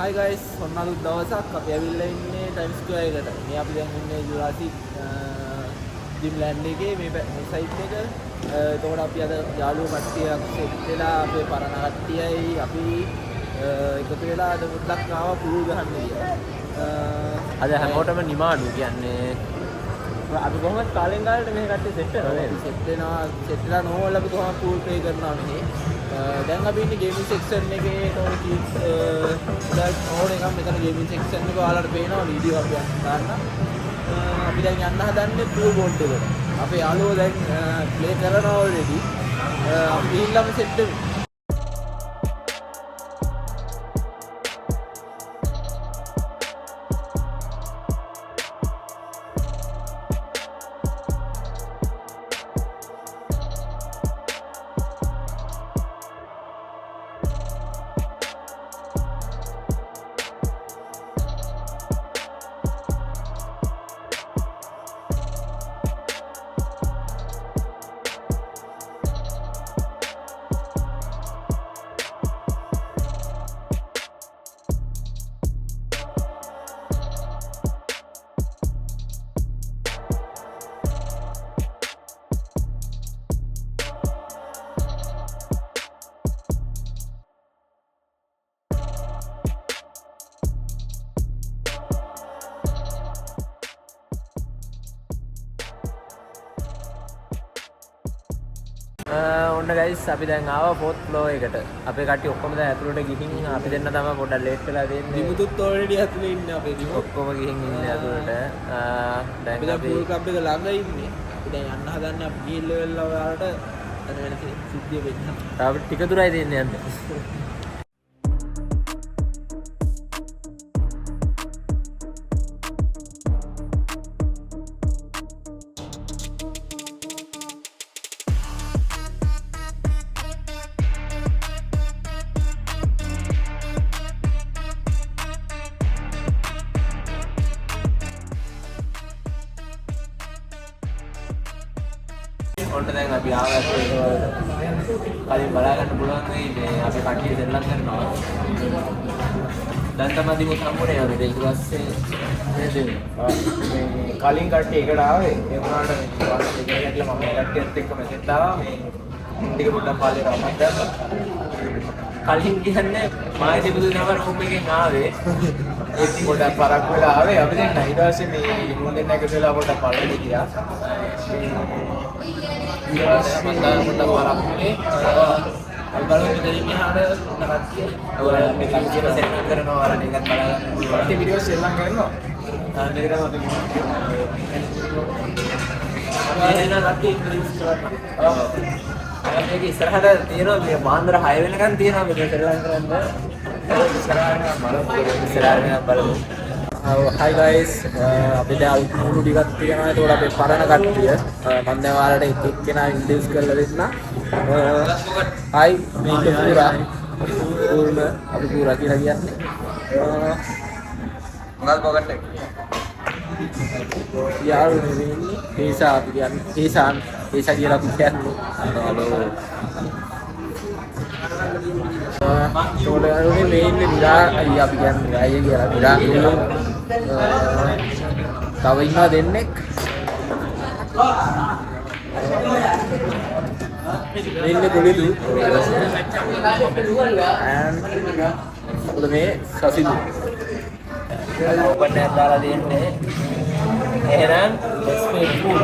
Hi guys, ඔන්න අලුත් දවසක් අපි ඇවිල්ලා ඉන්නේ Times Square එකට. මේ අපි දැන් ඉන්නේ Jurassic Dreamland එකේ මේ සයිට් එක. එතකොට අපි අද යාළුවෝ කට්ටියක් සෙට් වෙලා අපේ පරණ කට්ටියයි අපි එකතු වෙලා අද මුද්දක් ආවා පුල් ගහන්න කියලා. අද හැමෝටම නිමාඩු කියන්නේ අපි කොහොමද කාලෙන් කාලෙට මේ කට්ටිය සෙට් වෙනවා නේද? සෙට් වෙලා නෝවල් අපි කොහොමද පූල් ප්ලේ කරනවා මෙහි. දැන් අපි ඉන්නේ ගේමින් සෙක්ෂන් එකේ. ඒතකොට කීස් දැන් ඕන එකක් මෙතන ගේමින් සෙක්ෂන් එක ඔයාලට පේනවා වීඩියෝ අපි ගන්න. අපි දැන් යන්න හදන්නේ පූල් බෝඩ් එකට. අපේ යාළුවෝ දැන් ප්ලේ කරනවා ඔල්රෙඩි. අපි ගිහිල්ලාම සෙට් වෙමු. ඔන්න ගයිස් අපි දැන් ආවා 4th floor එකට. අපේ කට්ටිය ඔක්කොම දැන් ඇතුළට ගිහින් අපි දෙන්න තමයි පොඩ්ඩක් ලේට් වෙලා තියෙන්නේ. දිමුතුත් ඔල්රෙඩි ඇතුලේ ඉන්නේ අපේ දිමු. ඔක්කොම ගිහින් ඉන්නේ ඇතුළට. දැන් අපි පූල් ක්ලබ් එක ළඟ ඉන්නේ. අපි දැන් යන්න හදන්නේ අපි ගිහින් ලෙවල් වලට අර වෙන සිද්ධිය වෙන්න. තාම ටික දුරයි තියෙන්නේ යන්න. ඔන්න දැන් අපි ආවා කලින් බලා ගන්න පුළුවන් වෙයි මේ අපේ කට්ටිය දෙල්ලම් කරනවා. දැන් තමයි දිමු සම්පූර්ණ යන්නේ. ඊට පස්සේ නේද මේ කලින් කට්ටිය එකට ආවේ. ඒ වුණාට මේ ගැටලා මම මේ කට්ටියත් එක්ක මෙතෙන්ට ආවා. මේ ටික පොඩ්ඩක් පාලේ රවමක් දැම්මා. කලින් කියන්නේ මායි දෙපොදු නම රූම් එකෙන් ආවේ. ඒත් පොඩ්ඩක් පරක් වෙලා ආවේ. අපි දැන් ඊට පස්සේ මේ මුල් දෙන්න එකතු වෙලා පොඩ්ඩක් පාලේ ගියා. මම පොඩ්ඩක් පරක් වුණේ. අපි බලමු මෙතනින් එහාට ඔන්න කට්ටිය. ඔයාලා මේ කට්ටිය සෙට් කරනවා වරණ එකක් බලා ගන්න පුළුවන්. කට්ටිය වීඩියෝ සෙල්ලම් කරනවා. මේකට අපි එන කට්ටිය ඉංග්‍රීසි කරනවා. මේක ඉස්සරහට තියෙනවා මේ මාන්දර 6 වෙනකන් තියෙනවා මේක ශ්‍රී ලංකාවෙන් ඉස්සරහට බලමු. Hi guys, අපි දැන් අලුත් මුළු ටිකක් තියෙනවා. ඒතකොට අපේ පරණ කට්ටිය මම දැන් ඔයාලට එක එක්කෙනා ඉන්ට්‍රොඩියුස් කරලා දෙන්න. Hi මේක පුරා. අපි පුරා කියලා කියන්නේ. මොකක්ද පොකට් එක? යාළුවෝ නෙවෙයි. හේසා අපි කියන්නේ. හේසා කියලා අපි කියන්නේ. හලෝ. ඒතකොට මේ ඉන්නේ විරා අයියා අපි කියන්නේ අයියා කියලා. විරා තව ඉන්නවා දෙන්නෙක්. ඉන්නේ කොලිදු. and මේ සසිදු. ඕපන් එකක් දාලා දෙන්නේ. එහෙනම් let's make food.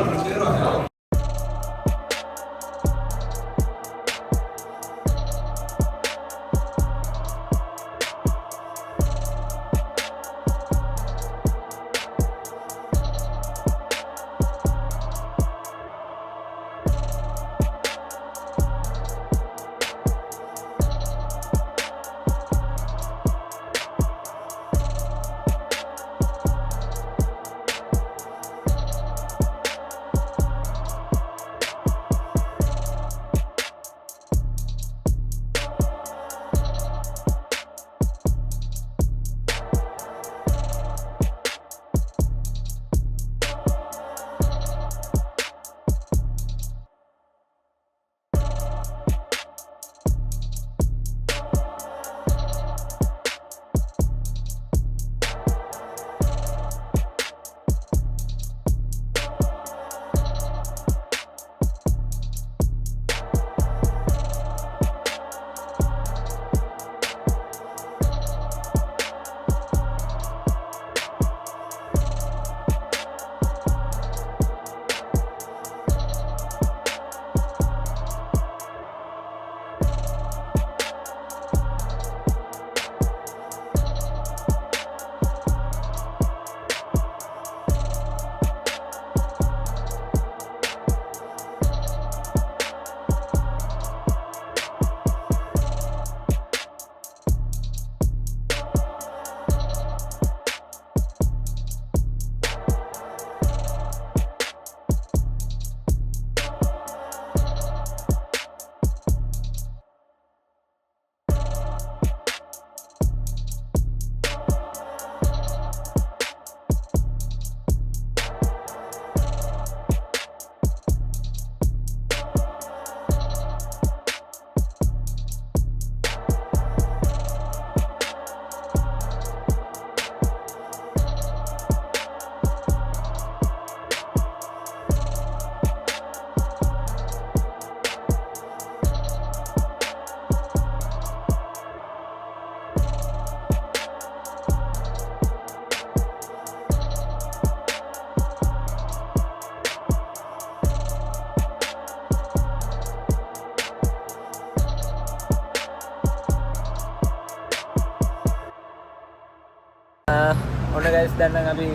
ගයිස් දැන් නම් අපි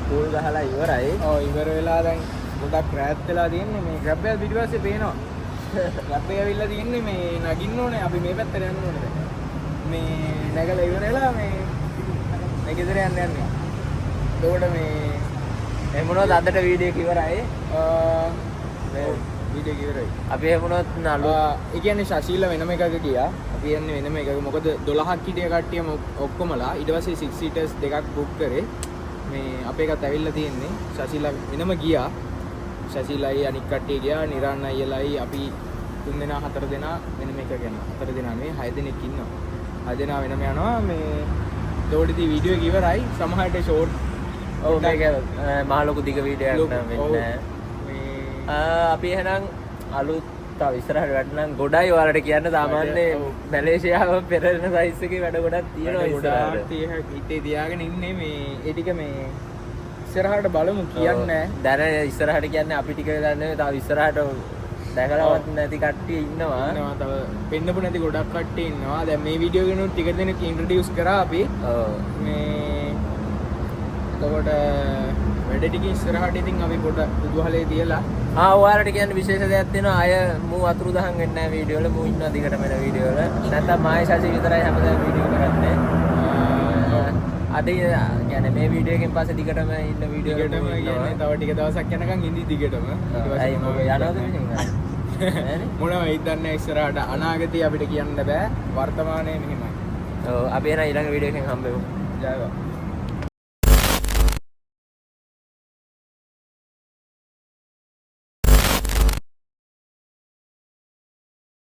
පූල් ගහලා ඉවරයි. ඔව් ඉවර වෙලා දැන් ගොඩක් රෑත් වෙලා තියෙන්නේ මේ ග්‍රැබ් එක පිටිපස්සේ පේනවා. ග්‍රැබ් එක ඇවිල්ලා තියෙන්නේ මේ නගින්න ඕනේ අපි මේ පැත්තට යන්න ඕනේ දැන්. මේ නැගලා ඉවර වෙලා මේ ගෙදර යන්න යන්නේ. එතකොට මේ එහෙම වුණොත් අදට වීඩියෝ එක ඉවරයි. මේ වීඩියෝ එක ඉවරයි. අපි එහෙම වුණොත් නලු ඒ කියන්නේ ශශීල වෙනම එකක ගියා. අපි යන්නේ වෙනම එකක. මොකද 12ක් හිටිය කට්ටියම ඔක්කොමලා ඊට පස්සේ 6 සීටර්ස් දෙකක් බුක් කරේ. මේ අපේ එකත් ඇවිල්ලා තියෙන්නේ. ශශීලා වෙනම ගියා. ශශීලයි අනික් කට්ටිය ගියා. නිරාන් අයියලයි අපි 3 දෙනා 4 දෙනා වෙනම එකක යනවා. 4 දෙනා නෙවෙයි 6 දෙනෙක් ඉන්නවා. 6 දෙනා වෙනම යනවා. මේ ඒකෝටදී වීඩියෝ එක ඉවරයි. සමහරට ෂෝට් ඔව් මේක මහ ලොකු දිග වීඩියෝ එකක් නම් වෙන්නේ. අපි එහෙනම් අලුත් තව ඉස්සරහට වැඩ නම් ගොඩයි ඔයාලට කියන්න සාමාන්‍ය මැලේසියාව පෙරලෙන සයිස් එකේ වැඩ ගොඩක් තියෙනවා ඉස්සරහට. හිතේ තියාගෙන ඉන්නේ මේ ඒ ටික මේ ඉස්සරහට බලමු කියන්නේ. දැන් ඉස්සරහට කියන්නේ අපි ටික දන්නේ තව ඉස්සරහට දැකලවත් නැති කට්ටිය ඉන්නවා. තව පෙන්නපු නැති ගොඩක් කට්ටිය ඉන්නවා. දැන් මේ වීඩියෝ එකනොත් ටික දෙනෙක් ඉන්ට්‍රොඩියුස් කරා අපි. ඔව්. මේ එතකොට වැඩ ටික ඉස්සරහට ඉතින් අපි පොඩ උදුහලේ තියලා ඔයාලට කියන්න විශේෂ දෙයක් තියෙනවා. අය මූ අතුරු දහන් වෙන්නේ නැහැ වීඩියෝ වල. මූ ඉන්නවා දිගටම එන වීඩියෝ වල. නැත්නම් මායි ශාසි විතරයි හැමදාම වීඩියෝ කරන්නේ. අද කියන්නේ මේ වීඩියෝ එකෙන් පස්සේ දිගටම ඉන්න වීඩියෝ දිගටම කියන්නේ තව ටික දවසක් යනකම් ඉඳි දිගටම. අයි මොකද යනවද මෙහෙම? මොනවා වෙයිද දන්නේ ඉස්සරහට අනාගතේ අපිට කියන්න බෑ. වර්තමානයේ මෙහෙමයි. ඔව් අපි එන ඊළඟ වීඩියෝ එකෙන් හම්බෙමු. ජයවා.